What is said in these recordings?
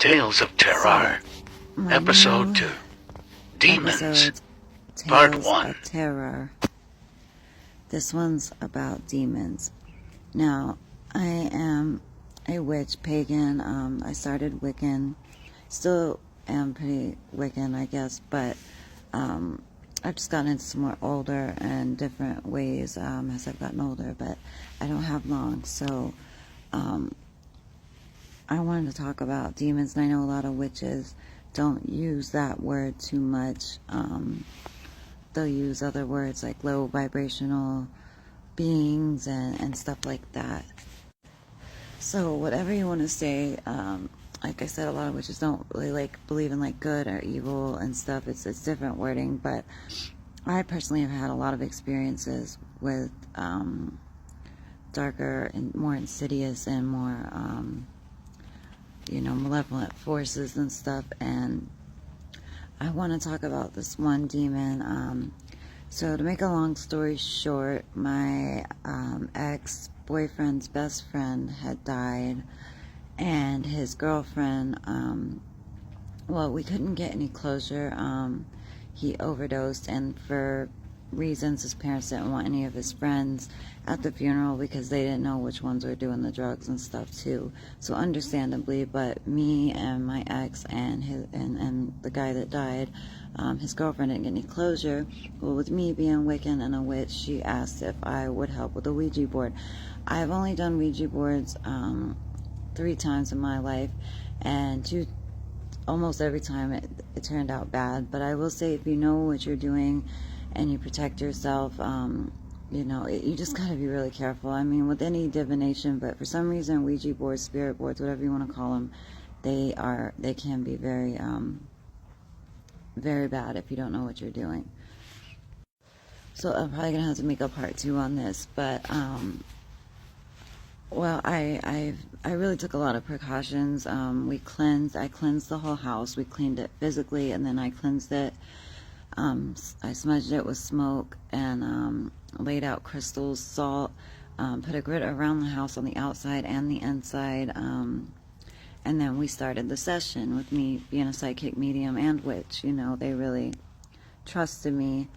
Tales of TerrAor, Episode 2, Demons, Part 1. Of Terror. This one's about demons. Now, I am a witch, pagan. I started Wiccan. Still am pretty Wiccan, I guess, but I've just gotten into some more older and different ways as I've gotten older, but I don't have long, so I wanted to talk about demons, and I know a lot of witches don't use that word too much. They'll use other words like low vibrational beings and stuff like that. So whatever you want to say, like I said, a lot of witches don't really believe in good or evil and stuff. It's different wording, but I personally have had a lot of experiences with darker and more insidious and more malevolent forces and stuff, and I want to talk about this one demon. So to make a long story short, my ex-boyfriend's best friend had died, and his girlfriend, well, we couldn't get any closure. He overdosed, and for reasons, his parents didn't want any of his friends at the funeral because they didn't know which ones were doing the drugs and stuff too. So understandably, but me and my ex and the guy that died, his girlfriend didn't get any closure. Well, with me being Wiccan and a witch, she asked if I would help with the Ouija board. I've only done Ouija boards 3 times in my life, and almost every time it turned out bad. But I will say, if you know what you're doing and you protect yourself, you just gotta be really careful. I mean, with any divination, but for some reason, Ouija boards, spirit boards, whatever you want to call them, they can be very, very bad if you don't know what you're doing. So I'm probably gonna have to make a part 2 on this, but well, I really took a lot of precautions. I cleansed the whole house. We cleaned it physically, and then I cleansed it. I smudged it with smoke and laid out crystals, salt, put a grid around the house on the outside and the inside, and then we started the session with me being a psychic medium and witch. They really trusted me.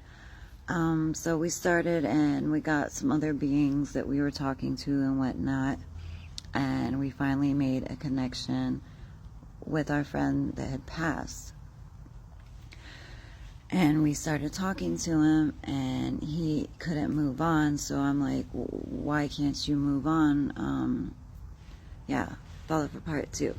So we started, and we got some other beings that we were talking to and whatnot, and we finally made a connection with our friend that had passed. And we started talking to him, and he couldn't move on, so I'm like, why can't you move on? Yeah, follow for part 2.